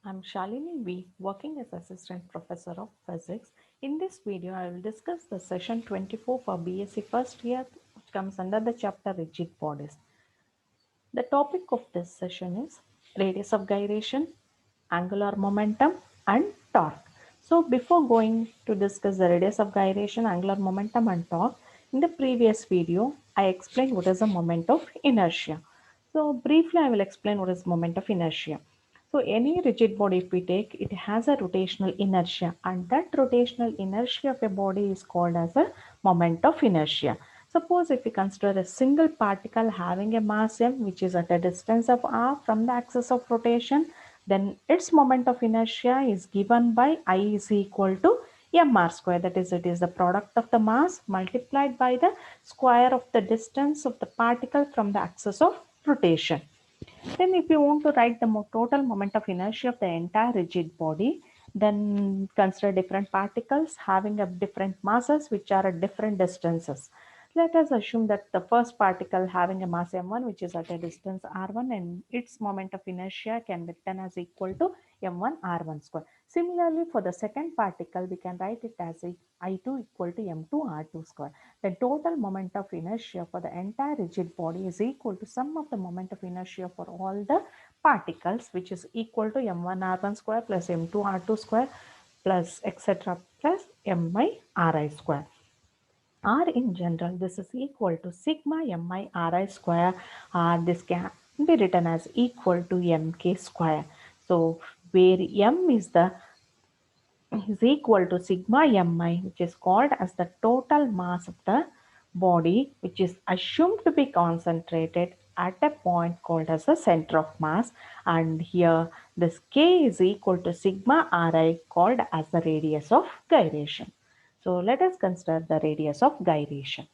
I'm Shalini V, working as Assistant Professor of Physics. In this video, I will discuss the session 24 for BSc first year, which comes under the chapter Rigid Bodies. The topic of this session is radius of gyration, angular momentum, and torque. So, before going to discuss the radius of gyration, angular momentum, and torque, in the previous video, I explained what is the moment of inertia. So, briefly, I will explain what is moment of inertia. So, any rigid body, if we take, it has a rotational inertia, and that rotational inertia of a body is called as a moment of inertia. Suppose if we consider a single particle having a mass m which is at a distance of r from the axis of rotation, then its moment of inertia is given by I is equal to mr square. That is, it is the product of the mass multiplied by the square of the distance of the particle from the axis of rotation. Then if you want to write the total moment of inertia of the entire rigid body, then consider different particles having a different masses which are at different distances. Let us assume that the first particle having a mass m1 which is at a distance r1, and its moment of inertia can be written as equal to m1 r1 square. Similarly, for the second particle, we can write it as I2 equal to m2 r2 square. The total moment of inertia for the entire rigid body is equal to sum of the moment of inertia for all the particles, which is equal to m1 r1 square plus m2 r2 square plus etc. plus mi ri square. R in general, this is equal to sigma mi ri square, or this can be written as equal to mk square. So where m is equal to sigma mi, which is called as the total mass of the body, which is assumed to be concentrated at a point called as the center of mass. And here this k is equal to sigma ri, called as the radius of gyration. So let us consider the radius of gyration.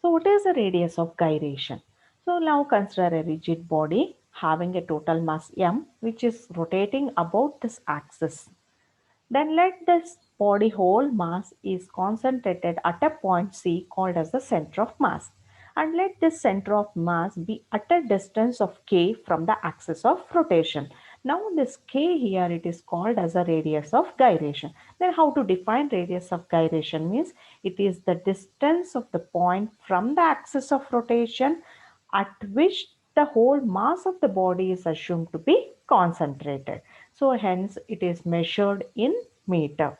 So what is the radius of gyration? So now consider a rigid body having a total mass m which is rotating about this axis. Then let this body whole mass is concentrated at a point C called as the center of mass. And let this center of mass be at a distance of k from the axis of rotation. Now this k here, it is called as a radius of gyration. Then how to define radius of gyration means it is the distance of the point from the axis of rotation at which the whole mass of the body is assumed to be concentrated. So hence it is measured in meter.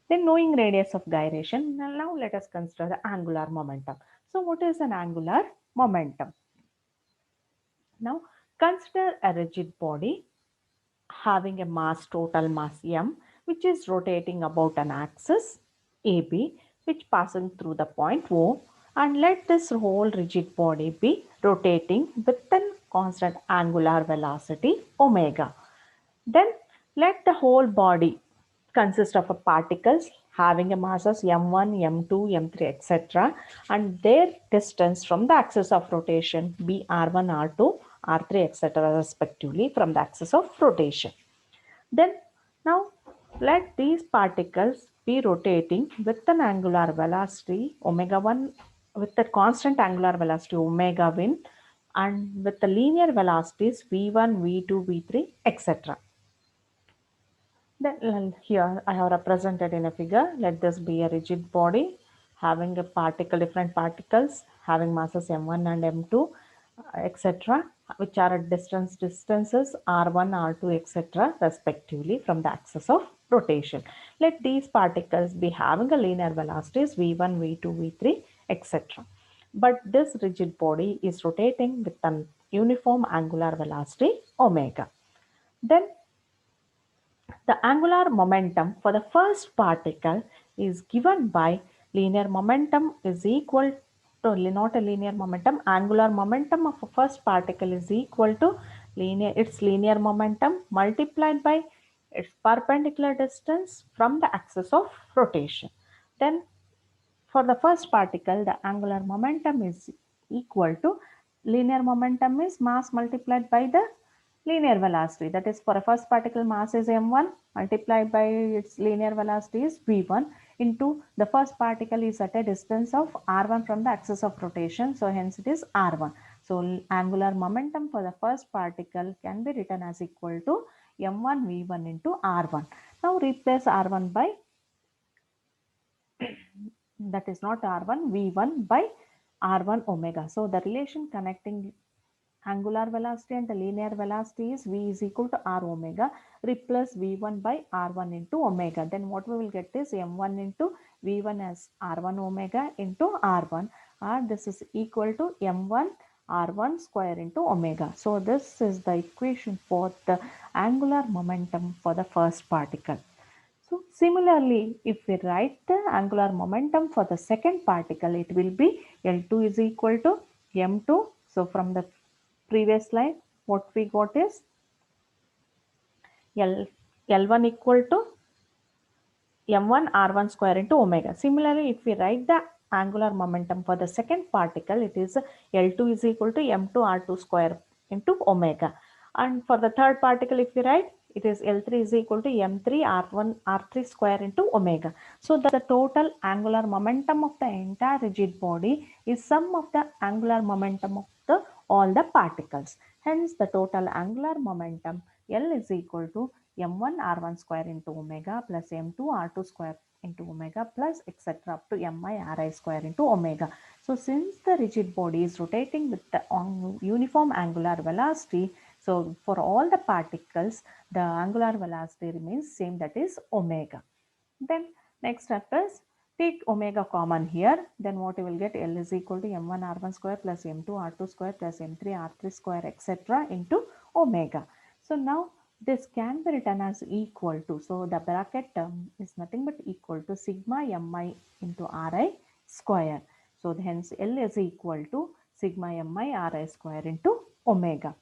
Then knowing radius of gyration, now let us consider the angular momentum. So what is an angular momentum? Now consider a rigid body having a mass, total mass m, which is rotating about an axis AB, which passing through the point O, and let this whole rigid body be rotating with a constant angular velocity omega. Then let the whole body consist of a particles having a masses m1, m2, m3, etc. and their distance from the axis of rotation be r1, r2, r3, etc. respectively from the axis of rotation. Then now let these particles be rotating with an angular velocity omega 1, with the constant angular velocity omega 1, and with the linear velocities v1, v2, v3, etc. Then here I have represented in a figure. Let this be a rigid body having a particle, different particles having masses m1 and m2, etc., which are at distances r1, r2, etc., respectively from the axis of rotation. Let these particles be having a linear velocities v1, v2, v3, etc. But this rigid body is rotating with an uniform angular velocity omega. Then the angular momentum for the first particle is given by linear momentum is equal to, not a linear momentum, angular momentum of a first particle is equal to its linear momentum multiplied by its perpendicular distance from the axis of rotation. Then for the first particle, the angular momentum is equal to linear momentum is mass multiplied by the linear velocity. That is, for a first particle, mass is m1 multiplied by its linear velocity is v1 into the first particle is at a distance of r1 from the axis of rotation. So hence it is r1. So angular momentum for the first particle can be written as equal to m1 v1 into r1. Now replace r1 by, that is not r1, v1 by r1 omega. So the relation connecting angular velocity and the linear velocity is v is equal to r omega. Replace v1 by r1 into omega. Then what we will get is m1 into v1 as r1 omega into r1, or this is equal to m1 r1 square into omega. So this is the equation for the angular momentum for the first particle. So similarly, if we write the angular momentum for the second particle, it will be L2 is equal to m2. So from the previous slide, what we got is L1 equal to m1 r1 square into omega. Similarly, if we write the angular momentum for the second particle, it is L2 is equal to m2 r2 square into omega. And for the third particle, if we write, it is L3 is equal to m3 r1 r3 square into omega. So the total angular momentum of the entire rigid body is sum of the angular momentum of the all the particles. Hence, the total angular momentum L is equal to m1 r1 square into omega plus m2 r2 square into omega plus etc. up to mi ri square into omega. So since the rigid body is rotating with the uniform angular velocity, so for all the particles the angular velocity remains same, that is omega. Then next step is take omega common here, then what you will get, L is equal to m1 r1 square plus m2 r2 square plus m3 r3 square etc. into omega. So now this can be written as equal to, so the bracket term is nothing but equal to sigma mi into ri square. So hence L is equal to sigma mi ri square into omega.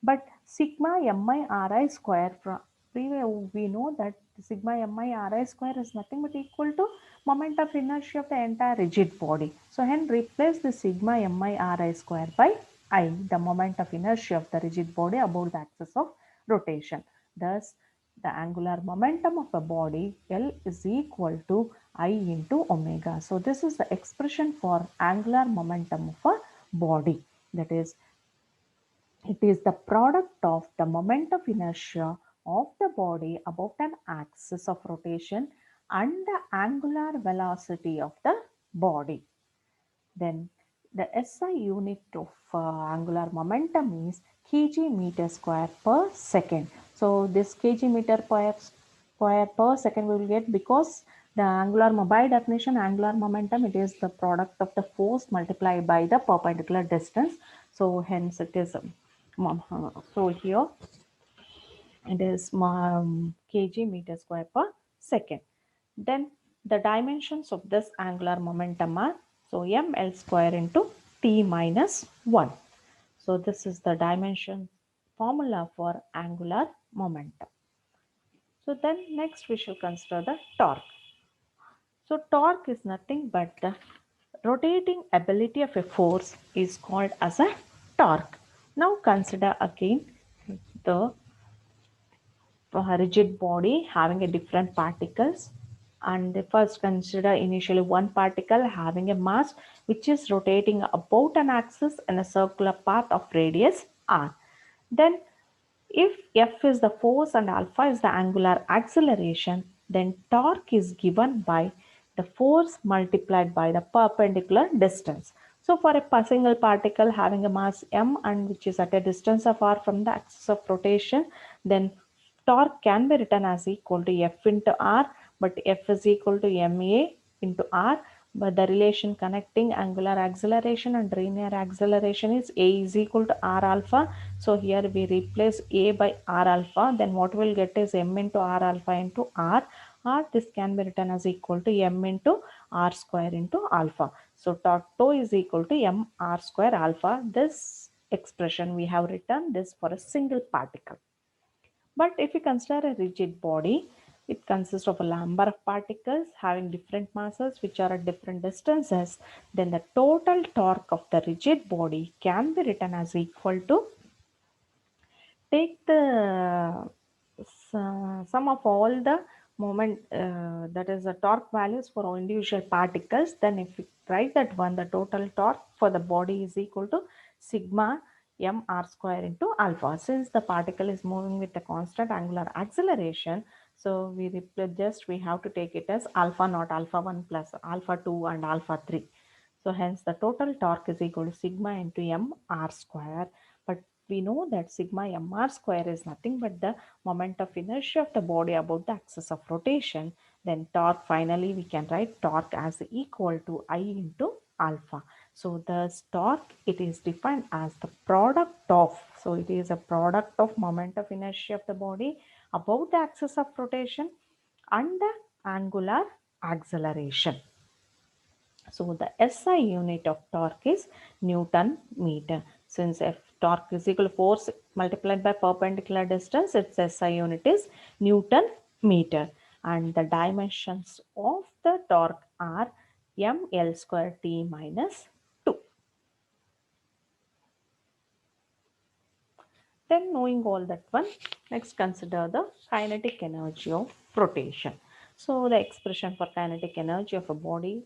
But sigma mi ri square, from we know that sigma mi ri square is nothing but equal to moment of inertia of the entire rigid body. So hence replace the sigma mi ri square by I, the moment of inertia of the rigid body about the axis of rotation. Thus, the angular momentum of a body L is equal to I into omega. So this is the expression for angular momentum of a body. That is, it is the product of the moment of inertia of the body about an axis of rotation and the angular velocity of the body. Then the SI unit of angular momentum is kg meter square per second. So this kg meter square per second we will get, because the angular by definition angular momentum, it is the product of the force multiplied by the perpendicular distance. So hence it is so here it is kg meter square per second. Then the dimensions of this angular momentum are, so ml square into t minus 1. So this is the dimension formula for angular momentum. So then next we shall consider the torque. So torque is nothing but the rotating ability of a force is called as a torque. Now consider again the rigid body having a different particles, and first consider initially one particle having a mass which is rotating about an axis in a circular path of radius r. Then if F is the force and alpha is the angular acceleration, then torque is given by the force multiplied by the perpendicular distance. So for a single particle having a mass m and which is at a distance of r from the axis of rotation, then torque can be written as equal to F into R, but F is equal to ma into R. But the relation connecting angular acceleration and linear acceleration is A is equal to R alpha. So here we replace A by R alpha. Then what we'll get is M into R alpha into R. Or this can be written as equal to M into R square into alpha. So torque tau is equal to M R square alpha. This expression we have written this for a single particle. But if we consider a rigid body, it consists of a number of particles having different masses which are at different distances. Then the total torque of the rigid body can be written as equal to, take the sum of all the moment, that is the torque values for all individual particles, then if we write that one, the total torque for the body is equal to sigma m r square into alpha. Since the particle is moving with a constant angular acceleration, so we have to take it as alpha naught, alpha 1 plus alpha 2 and alpha 3. So hence the total torque is equal to sigma into m r square. But we know that sigma m r square is nothing but the moment of inertia of the body about the axis of rotation. Then torque, finally we can write torque as equal to I into alpha. So the torque, it is defined as the product of, so it is a product of moment of inertia of the body about the axis of rotation and the angular acceleration. So the SI unit of torque is Newton meter. Since F torque is equal to force multiplied by perpendicular distance, its SI unit is Newton meter. And the dimensions of the torque are ml square t minus 2. Then knowing all that one, let's consider the kinetic energy of rotation. So the expression for kinetic energy of a body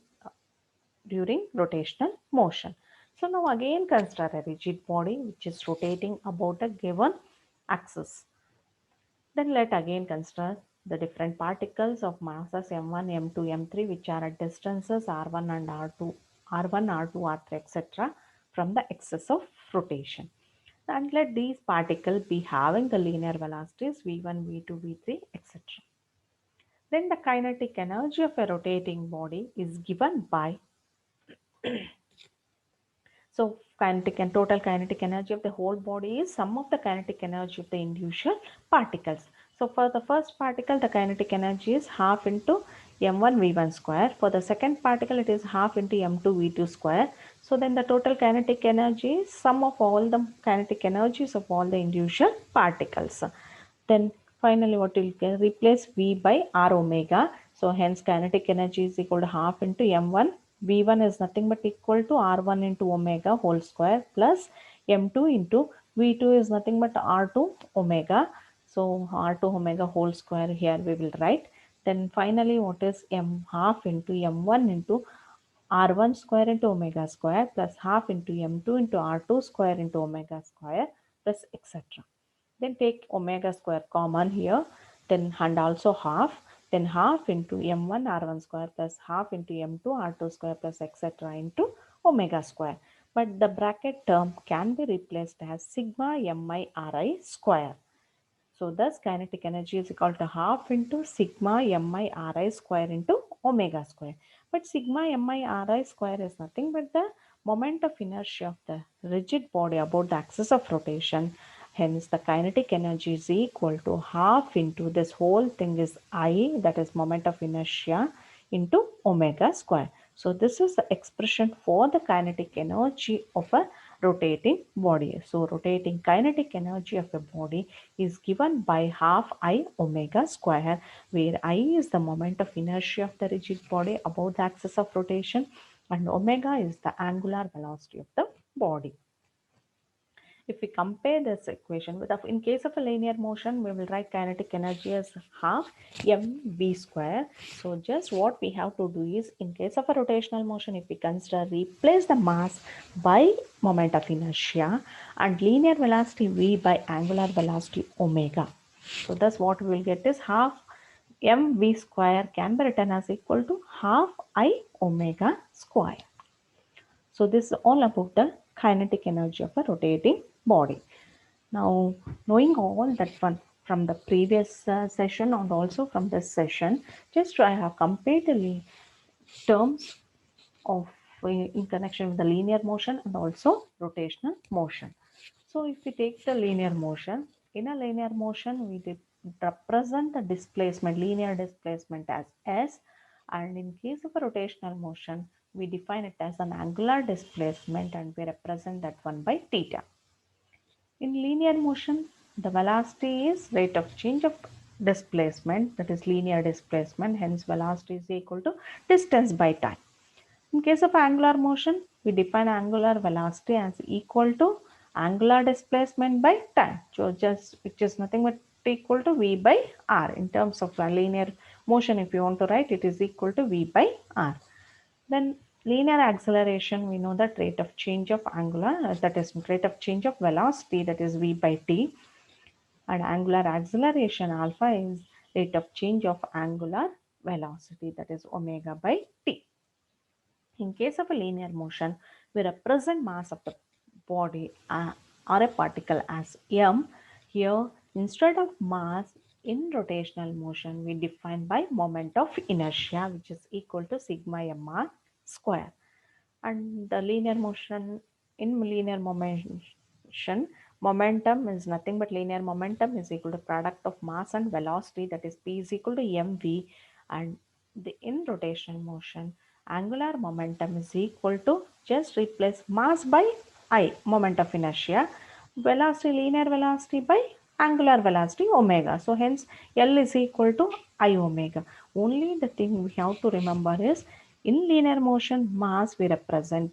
during rotational motion. So now again consider a rigid body which is rotating about a given axis. Then let again consider the different particles of masses m1, m2, m3 which are at distances r1 and r2, r1, r2, r3, etc. from the axis of rotation. And let these particles be having the linear velocities v1, v2, v3, etc. Then the kinetic energy of a rotating body is given by, so kinetic and total kinetic energy of the whole body is sum of the kinetic energy of the individual particles. So for the first particle, the kinetic energy is half into m1 v1 square. For the second particle, it is half into m2 v2 square. So then the total kinetic energy is sum of all the kinetic energies of all the individual particles. Then finally what will get, replace V by R omega. So hence kinetic energy is equal to half into M1. V1 is nothing but equal to R1 into omega whole square plus M2 into V2 is nothing but R2 omega. So R2 omega whole square here we will write. Then finally what is M half into M1 into R1 square into omega square plus half into M2 into R2 square into omega square plus etc. Then take omega square common here, then and also half, then half into m1 r1 square plus half into m2 r2 square plus etc. into omega square. But the bracket term can be replaced as sigma mi ri square. So thus kinetic energy is equal to half into sigma mi ri square into omega square. But sigma mi ri square is nothing but the moment of inertia of the rigid body about the axis of rotation. Hence the kinetic energy is equal to half into this whole thing is I, that is moment of inertia, into omega square. So this is the expression for the kinetic energy of a rotating body. So rotating kinetic energy of a body is given by half I omega square, where I is the moment of inertia of the rigid body about the axis of rotation and omega is the angular velocity of the body. If we compare this equation with, in case of a linear motion, we will write kinetic energy as half mv square. So just what we have to do is, in case of a rotational motion, if we consider replace the mass by moment of inertia and linear velocity v by angular velocity omega. So thus what we will get is half mv square can be written as equal to half I omega square. So this is all about the kinetic energy of a rotating body. Now, knowing all that from the previous session and also from this session, just I have compared the terms of in connection with the linear motion and also rotational motion. So if we take the linear motion, in a linear motion we did represent the displacement, linear displacement as S, and in case of a rotational motion we define it as an angular displacement and we represent that one by theta. In linear motion, the velocity is rate of change of displacement, that is linear displacement, hence velocity is equal to distance by time. In case of angular motion, we define angular velocity as equal to angular displacement by time. So just which is nothing but equal to v by r in terms of linear motion, if you want to write, it is equal to v by r. Then linear acceleration, we know that rate of change of angular, that is rate of change of velocity, that is v by t, and angular acceleration alpha is rate of change of angular velocity, that is omega by t. In case of a linear motion, we represent mass of the body or a particle as m. Here, instead of mass in rotational motion, we define by moment of inertia, which is equal to sigma mr square. And the linear motion, in linear motion, momentum is nothing but linear momentum is equal to product of mass and velocity, that is p is equal to mv. And the in rotational motion, angular momentum is equal to, just replace mass by I, moment of inertia, velocity, linear velocity by angular velocity omega. So hence L is equal to I omega. Only the thing we have to remember is, in linear motion mass we represent,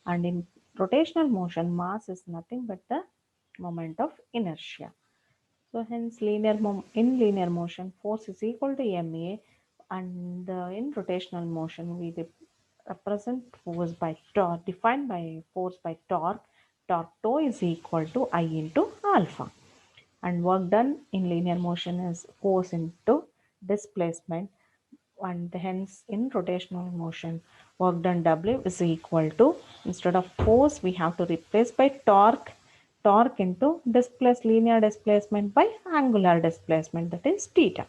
and in rotational motion mass is nothing but the moment of inertia. So hence in linear motion force is equal to ma, and in rotational motion we represent force by torque, defined by force by torque. Torque tau is equal to I into alpha. And work done in linear motion is force into displacement, and hence in rotational motion work done W is equal to, instead of force we have to replace by torque, torque into linear displacement by angular displacement, that is theta.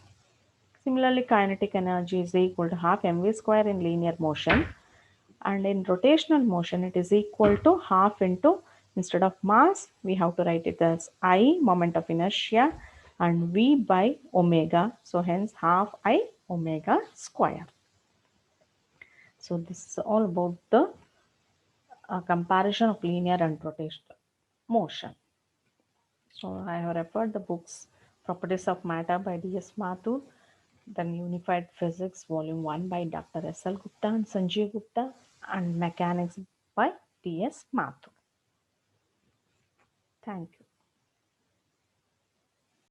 Similarly, kinetic energy is equal to half mv square in linear motion, and in rotational motion it is equal to half into, instead of mass we have to write it as I, moment of inertia, and v by omega, so hence half I omega square. So this is all about the comparison of linear and rotational motion. So I have referred the books Properties of Matter by D.S. Mathur, then Unified Physics Volume 1 by Dr. S.L. Gupta and Sanjeev Gupta, and Mechanics by D.S. Mathur. Thank you.